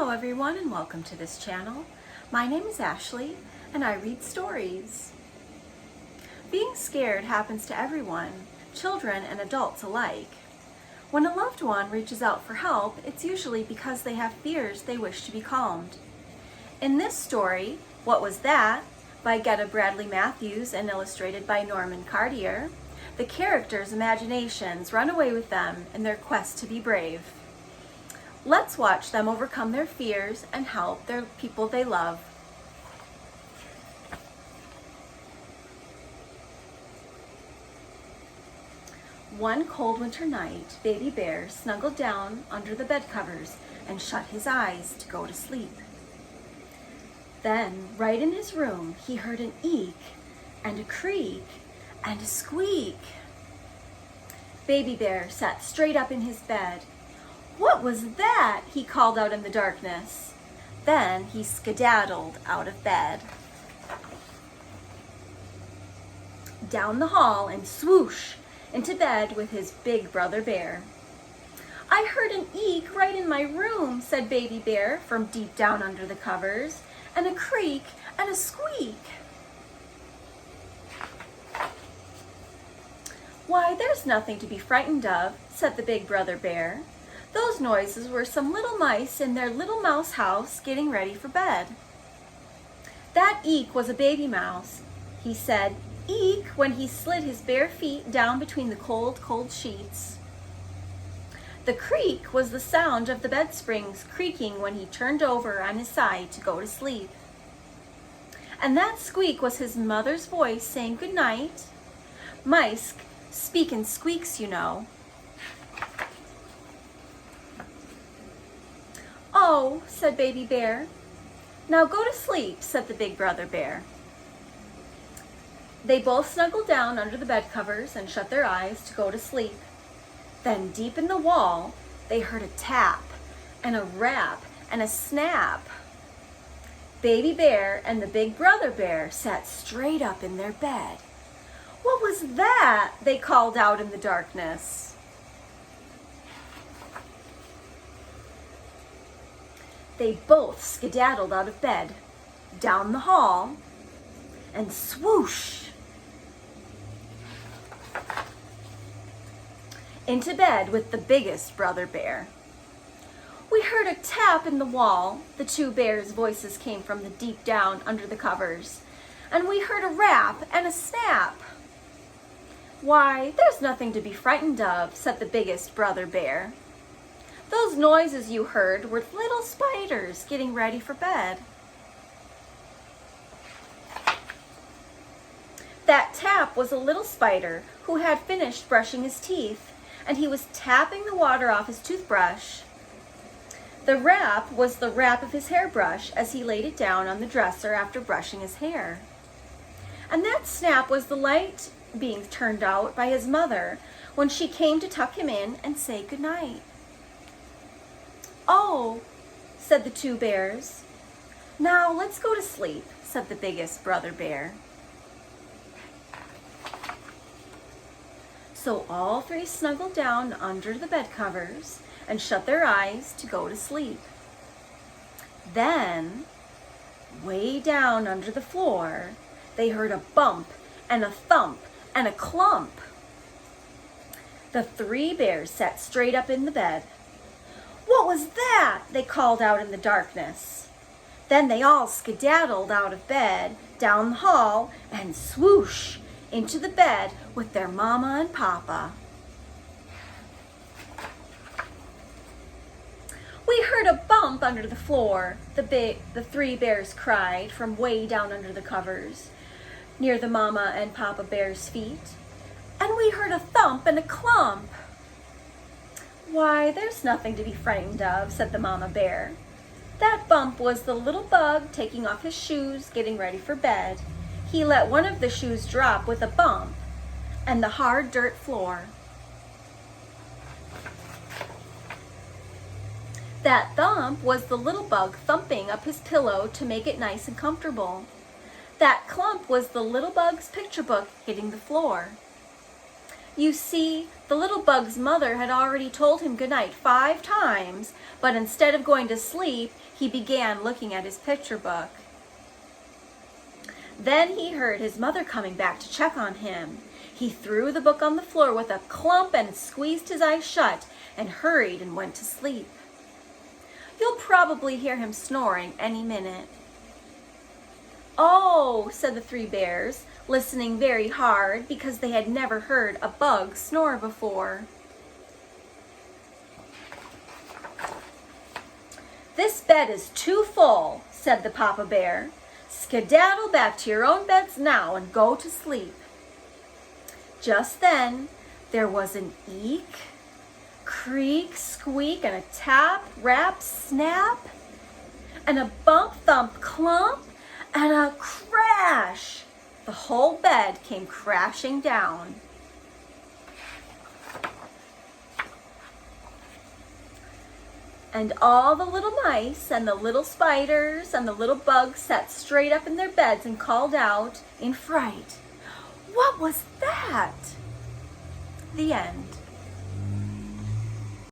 Hello everyone and welcome to this channel. My name is Ashley and I read stories. Being scared happens to everyone, children and adults alike. When a loved one reaches out for help, it's usually because they have fears they wish to be calmed. In this story, What Was That? By Geda Bradley Mathews and illustrated by Normand Chartier, the characters' imaginations run away with them in their quest to be brave. Let's watch them overcome their fears and help their people they love. One cold winter night, Baby Bear snuggled down under the bed covers and shut his eyes to go to sleep. Then, right in his room, he heard an eek and a creak and a squeak. Baby Bear sat straight up in his bed. "What was that?" he called out in the darkness. Then he skedaddled out of bed. Down the hall and swoosh into bed with his big brother bear. "I heard an eek right in my room," said Baby Bear from deep down under the covers, "and a creak and a squeak." "Why, there's nothing to be frightened of," said the big brother bear. "Those noises were some little mice in their little mouse house getting ready for bed." "That eek was a baby mouse," he said eek when he slid his bare feet down between the cold, cold sheets. The creak was the sound of the bed springs creaking when he turned over on his side to go to sleep. And that squeak was his mother's voice saying good night. Mice speak in squeaks, you know. "Oh," said Baby Bear. "Now go to sleep," said the big brother bear. They both snuggled down under the bed covers and shut their eyes to go to sleep. Then deep in the wall, they heard a tap and a rap and a snap. Baby Bear and the big brother bear sat straight up in their bed. "What was that?" they called out in the darkness. They both skedaddled out of bed, down the hall, and swoosh into bed with the biggest brother bear. "We heard a tap in the wall," the two bears' voices came from the deep down under the covers, "and we heard a rap and a snap." "Why, there's nothing to be frightened of," said the biggest brother bear. "Those noises you heard were little spiders getting ready for bed." That tap was a little spider who had finished brushing his teeth, and he was tapping the water off his toothbrush. The rap was the rap of his hairbrush as he laid it down on the dresser after brushing his hair. And that snap was the light being turned out by his mother when she came to tuck him in and say goodnight. "Oh," said the two bears. "Now let's go to sleep," said the biggest brother bear. So all three snuggled down under the bed covers and shut their eyes to go to sleep. Then, way down under the floor, they heard a bump and a thump and a clump. The three bears sat straight up in the bed. "What was that?" they called out in the darkness. Then they all skedaddled out of bed, down the hall, and swoosh into the bed with their mama and papa. "We heard a bump under the floor," the three bears cried from way down under the covers, near the mama and papa bear's feet. "And we heard a thump and a clump." "Why, there's nothing to be frightened of," said the mama bear. "That bump was the little bug taking off his shoes, getting ready for bed. He let one of the shoes drop with a bump and the hard dirt floor. That thump was the little bug thumping up his pillow to make it nice and comfortable. That clump was the little bug's picture book hitting the floor. You see, the little bug's mother had already told him goodnight 5 times, but instead of going to sleep, he began looking at his picture book. Then he heard his mother coming back to check on him. He threw the book on the floor with a clump and squeezed his eyes shut and hurried and went to sleep. You'll probably hear him snoring any minute. "Oh," said the 3 bears, listening very hard because they had never heard a bug snore before. "This bed is too full," said the Papa Bear. "Skedaddle back to your own beds now and go to sleep." Just then, there was an eek, creak, squeak, and a tap, rap, snap, and a bump, thump, clump, and a crash. The whole bed came crashing down. And all the little mice and the little spiders and the little bugs sat straight up in their beds and called out in fright, "What was that?" The end.